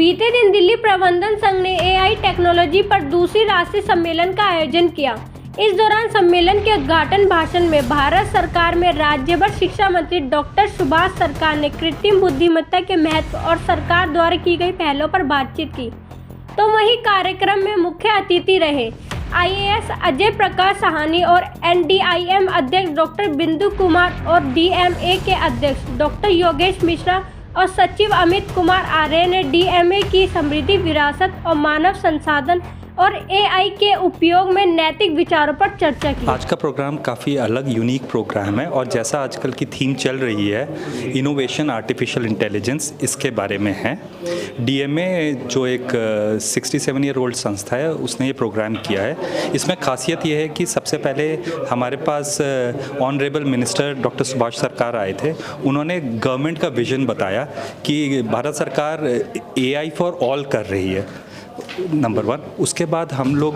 बीते दिन दिल्ली प्रबंधन संघ ने एआई टेक्नोलॉजी पर दूसरी राष्ट्रीय सम्मेलन का आयोजन किया। इस दौरान सम्मेलन के उद्घाटन भाषण में भारत सरकार में राज्यभर शिक्षा मंत्री डॉक्टर सुभाष सरकार ने कृत्रिम बुद्धिमत्ता के महत्व और सरकार द्वारा की गई पहलों पर बातचीत की। तो वहीं कार्यक्रम में मुख्य अतिथि रहे आईएएस अजय प्रकाश साहनी और एनडीआईएम अध्यक्ष डॉक्टर बिंदु कुमार और डीएमए के अध्यक्ष डॉक्टर योगेश मिश्रा और सचिव अमित कुमार आर्य ने डीएमए की समृद्धि, विरासत और मानव संसाधन और एआई के उपयोग में नैतिक विचारों पर चर्चा की। आज का प्रोग्राम काफ़ी अलग यूनिक प्रोग्राम है और जैसा आजकल की थीम चल रही है इनोवेशन आर्टिफिशियल इंटेलिजेंस, इसके बारे में है। डीएमए जो एक 67 ईयर ओल्ड संस्था है उसने ये प्रोग्राम किया है। इसमें खासियत ये है कि सबसे पहले हमारे पास ऑनरेबल मिनिस्टर डॉक्टर सुभाष सरकार आए थे। उन्होंने गवर्नमेंट का विजन बताया कि भारत सरकार एआई फॉर ऑल कर रही है, नंबर 1। उसके बाद हम लोग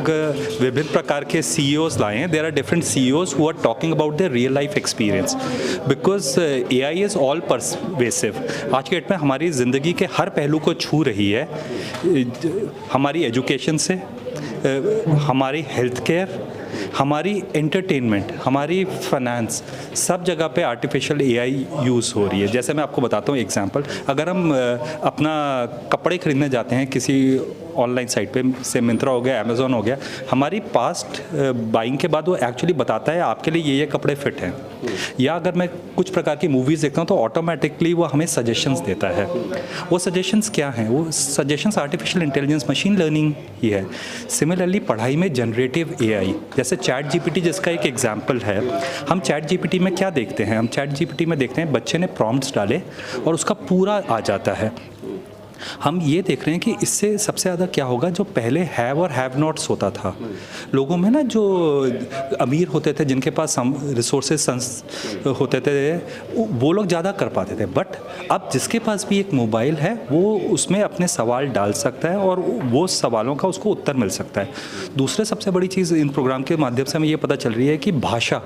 विभिन्न प्रकार के CEOs लाए हैं। There are different CEOs who are talking about their real life experience because AI is all pervasive. आज के डेट में हमारी ज़िंदगी के हर पहलू को छू रही है, हमारी एजुकेशन से हमारी हेल्थ केयर, हमारी एंटरटेनमेंट, हमारी फाइनेंस, सब जगह पे आर्टिफिशियल एआई यूज़ हो रही है। जैसे मैं आपको बताता हूँ एग्जांपल, अगर हम अपना कपड़े खरीदने जाते हैं किसी ऑनलाइन साइट पे, से मिंत्रा हो गया, अमेज़ॉन हो गया, हमारी पास्ट बाइंग के बाद वो एक्चुअली बताता है आपके लिए ये कपड़े फिट हैं। या अगर मैं कुछ प्रकार की मूवीज़ देखता हूँ तो ऑटोमेटिकली वो हमें सजेशंस देता है। वो सजेशंस क्या हैं? वो suggestions artificial intelligence, machine learning ही है। सिमिलरली पढ़ाई में जनरेटिव एआई, जैसे चैट जीपीटी जिसका एक एग्जाम्पल है। हम चैट जीपीटी में क्या देखते हैं? हम चैट जीपीटी में देखते हैं बच्चे ने प्रॉम्प्ट्स डाले और उसका पूरा आ जाता है। हम ये देख रहे हैं कि इससे सबसे ज़्यादा क्या होगा, जो पहले हैव और हैव नॉट्स होता था लोगों में ना, जो अमीर होते थे जिनके पास रिसोर्सेज होते थे वो लोग ज़्यादा कर पाते थे। बट अब जिसके पास भी एक मोबाइल है वो उसमें अपने सवाल डाल सकता है और वो सवालों का उसको उत्तर मिल सकता है। दूसरे सबसे बड़ी चीज़ इन प्रोग्राम के माध्यम से हमें ये पता चल रही है कि भाषा,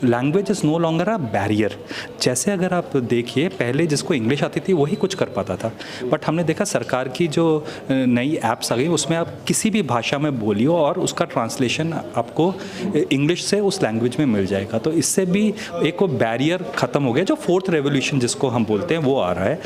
language is no longer a barrier. जैसे अगर आप देखिए पहले जिसको इंग्लिश आती थी वही कुछ कर पाता था, बट हमने देखा सरकार की जो नई ऐप्स आ गई उसमें आप किसी भी भाषा में बोलिए और उसका ट्रांसलेशन आपको इंग्लिश से उस लैंग्वेज में मिल जाएगा। तो इससे भी एक वो बैरियर ख़त्म हो गया, जो फोर्थ रेवोल्यूशन जिसको हम बोलते हैं वो आ रहा है।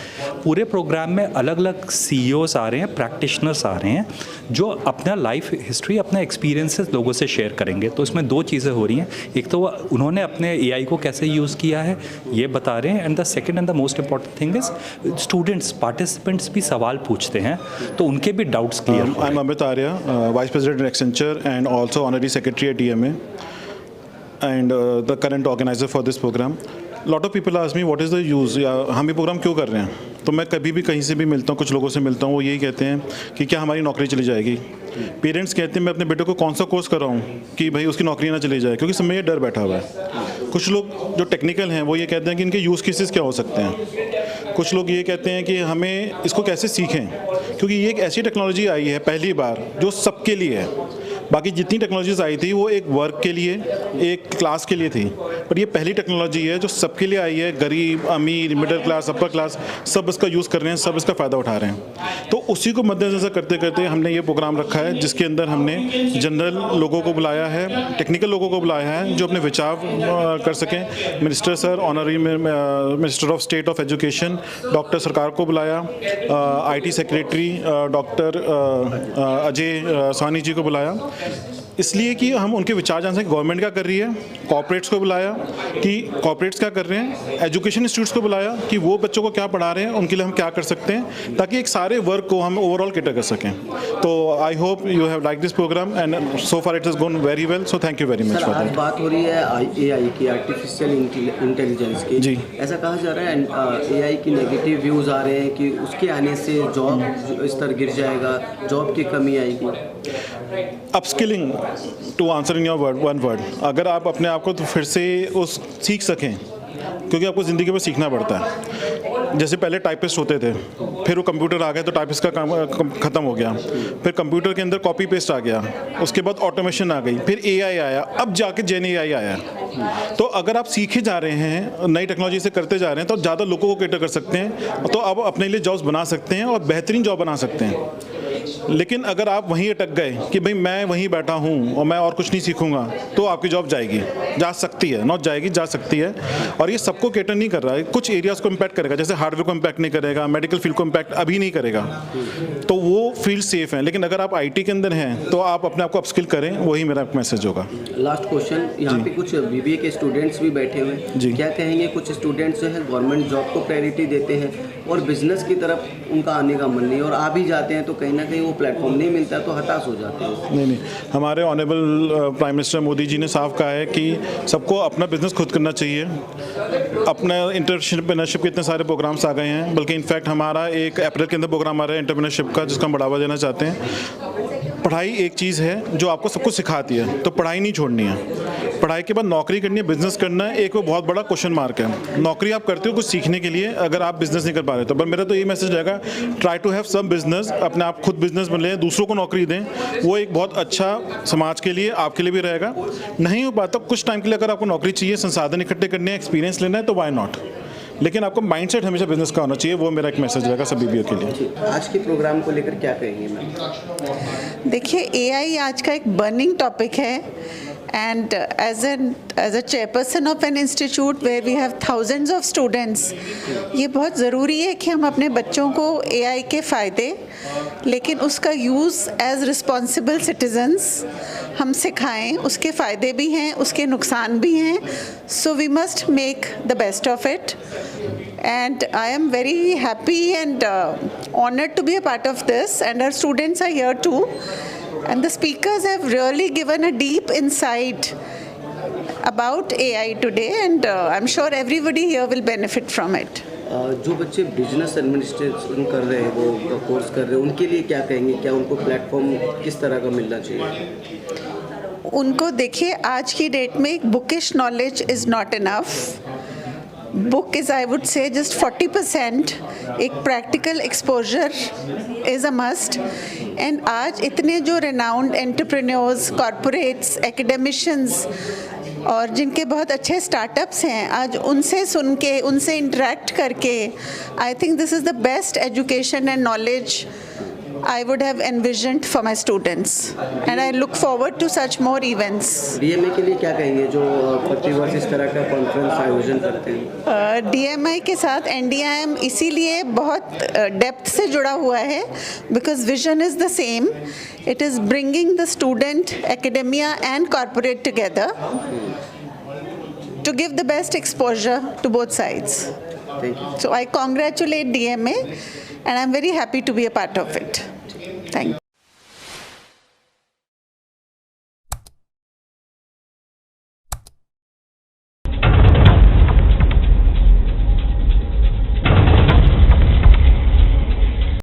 पूरे प्रोग्राम में अलग अलग CEOs आ रहे हैं, प्रैक्टिशनर्स आ रहे हैं जो अपना लाइफ हिस्ट्री, अपना एक्सपीरियंसेस लोगों से शेयर करेंगे। तो इसमें 2 चीज़ें हो रही हैं, एक तो उन्होंने अपने एआई को कैसे यूज़ किया है ये बता रहे हैं, and the second and the most important thing is students, participants भी सवाल पूछते हैं तो उनके भी doubts clear. I am Amit Arya, vice president Accenture and also honorary secretary at DMA and the current organiser for this programme. Lot of people ask me what is the use, या हम ये प्रोग्राम क्यों कर रहे हैं। तो मैं कभी भी कहीं से भी मिलता हूँ, कुछ लोगों से मिलता हूँ, वो यही कहते हैं कि क्या हमारी नौकरी चली जाएगी। पेरेंट्स कहते हैं मैं अपने बेटे को कौन सा कोर्स कर रहा हूँ कि भाई उसकी नौकरी ना चली जाए, क्योंकि सब में ये डर बैठा हुआ है। कुछ लोग जो टेक्निकल हैं वो ये कहते हैं कि इनके यूज़ केसेस क्या हो सकते हैं। कुछ लोग ये कहते हैं कि हमें इसको कैसे सीखें, क्योंकि ये एक ऐसी टेक्नोलॉजी आई है पहली बार जो सबके लिए है। बाकी जितनी टेक्नोलॉजीज़ आई थी वो एक वर्क के लिए, एक क्लास के लिए थी, पर ये पहली टेक्नोलॉजी है जो सबके लिए आई है। गरीब, अमीर, मिडिल क्लास, अपर क्लास, सब इसका यूज़ कर रहे हैं, सब इसका फ़ायदा उठा रहे हैं। तो उसी को मद्देनज़र करते करते हमने ये प्रोग्राम रखा है जिसके अंदर हमने जनरल लोगों को बुलाया है, टेक्निकल लोगों को बुलाया है जो अपने विचार कर सकें। Minister sir, honorary minister of state of education doctor Sarkar को बुलाया, IT secretary doctor Ajay Sahni ji को बुलाया, इसलिए कि हम उनके विचार जान सकें। गवर्नमेंट क्या कर रही है, कॉर्पोरेट्स को बुलाया कि कॉर्पोरेट्स क्या कर रहे हैं, एजुकेशन इंस्टीट्यूट्स को बुलाया कि वो बच्चों को क्या पढ़ा रहे हैं, उनके लिए हम क्या कर सकते हैं, ताकि एक सारे वर्क को हम ओवरऑल कैटर कर सकें। तो I hope you have like this program and so far it has gone very well, so thank you very much for that. बात हो रही है AI की, आर्टिफिशियल इंटेलिजेंस की। जी, ऐसा कहा जा रहा है AI की नेगेटिव व्यूज़ आ रहे हैं कि उसके आने से जॉब स्तर गिर जाएगा, जॉब की कमी आएगी। Upskilling, to answer in your one word, अगर आप अपने आप को तो फिर से उस सीख सकें, क्योंकि आपको ज़िंदगी में सीखना पड़ता है। जैसे पहले टाइपिस्ट होते थे, फिर वो कंप्यूटर आ गया तो टाइपिस्ट का काम ख़त्म हो गया, फिर कंप्यूटर के अंदर कॉपी पेस्ट आ गया, उसके बाद ऑटोमेशन आ गई, फिर एआई आया, अब जाके जेन एआई आया। तो अगर आप सीखे जा रहे हैं, नई टेक्नोलॉजी से करते जा रहे हैं, तो ज़्यादा लोगों को कैटर कर सकते हैं, तो आप अपने लिए जॉब्स बना सकते हैं और बेहतरीन जॉब बना सकते हैं। लेकिन अगर आप वहीं अटक गए कि भाई मैं वहीं बैठा हूँ और मैं और कुछ नहीं सीखूंगा, तो आपकी जॉब जाएगी, जा सकती है, नॉट जाएगी, जा सकती है। और ये सबको कैटर नहीं कर रहा है, कुछ एरियाज़ को इम्पैक्ट करेगा, जैसे हार्डवेयर को इम्पैक्ट नहीं करेगा, मेडिकल फील्ड को इम्पैक्ट अभी नहीं करेगा, तो वो फील्ड सेफ है। लेकिन अगर आप आईटी के अंदर हैं तो आप अपने आप को अपस्किल करें, वही मेरा मैसेज होगा। लास्ट क्वेश्चन, यहाँ पे कुछ बीबीए के स्टूडेंट्स भी बैठे हुए हैं, जी। क्या कहेंगे? कुछ स्टूडेंट्स जो है गवर्नमेंट जॉब को प्रायोरिटी देते हैं और बिजनेस की तरफ उनका आने का मन नहीं, और आ भी जाते हैं तो कहीं ना कहीं वो प्लेटफॉर्म नहीं मिलता तो हताश हो जाते हैं। नहीं, हमारे honourable prime minister Modi ji ने साफ कहा है कि सबको अपना बिजनेस खुद करना चाहिए। अपना एंटरप्रेन्योरशिप के इतने सारे प्रोग्राम्स आ गए हैं, बल्कि इनफैक्ट हमारा एक अप्रैल के अंदर प्रोग्राम आ रहा है एंटरप्रेन्योरशिप का, जिसका हम बढ़ावा देना चाहते हैं। पढ़ाई एक चीज़ है जो आपको सब कुछ सिखाती है, तो पढ़ाई नहीं छोड़नी है। पढ़ाई के बाद नौकरी करनी है, बिजनेस करना है, एक वो बहुत बड़ा क्वेश्चन मार्क है। नौकरी आप करते हो कुछ सीखने के लिए, अगर आप बिजनेस नहीं कर पा रहे तो, पर मेरा तो ये मैसेज रहेगा, try to have some business, अपने आप खुद बिजनेस बन लें, दूसरों को नौकरी दें, वो एक बहुत अच्छा समाज के लिए, आपके लिए भी रहेगा। नहीं हो पाता कुछ टाइम के लिए, अगर आपको नौकरी चाहिए, संसाधन इकट्ठे करने हैं, एक्सपीरियंस लेना है, तो वाई नॉट, लेकिन आपको माइंडसेट हमेशा बिजनेस का होना चाहिए। वो मेरा एक मैसेज रहेगा सभी बीबीओ के लिए। आज के प्रोग्राम को लेकर क्या कहेंगे मैम? देखिए, एआई आज का एक बर्निंग टॉपिक है, and as a chairperson of an institute where we have thousands of students, ये बहुत ज़रूरी है कि हम अपने बच्चों को एआई के फ़ायदे, लेकिन उसका यूज़ एज रिस्पॉन्सिबल सिटीजन्स हम सिखाएं। उसके फ़ायदे भी हैं, उसके नुकसान भी हैं, so we must make the best of it. And I am very happy and honored to be a part of this, and our students are here too, and the speakers have really given a deep insight about AI today, and I'm sure everybody here will benefit from it. जो बच्चे business administration कर रहे हैं, वो course कर रहे हैं, उनके लिए क्या कहेंगे? क्या उनको प्लेटफॉर्म किस तरह का मिलना चाहिए? उनको देखिए, आज की डेट में एक bookish knowledge is not enough. Book is, I would say, just 40%। एक practical exposure is a must. And आज इतने जो रेनाउंड एंटरप्रेन्योर्स, कॉरपोरेट्स, एकेडमिशियंस और जिनके बहुत अच्छे स्टार्टअप्स हैं, आज उनसे सुन के, उनसे इंटरेक्ट करके, I think this is the best education and knowledge I would have envisioned for my students, and I look forward to such more events. DMA के लिए क्या कहेंगे जो प्रतिवर्ष इस तरह का कॉन्फ्रेंस आयोजन करते हैं? डीएमआई के साथ एनडीआईएम इसीलिए बहुत डेप्थ से जुड़ा हुआ है, because vision is the same. It is bringing the student, academia and corporate together to give the best exposure to both sides. Thank you. So I congratulate DMA, and I'm very happy to be a part of it. Thank you.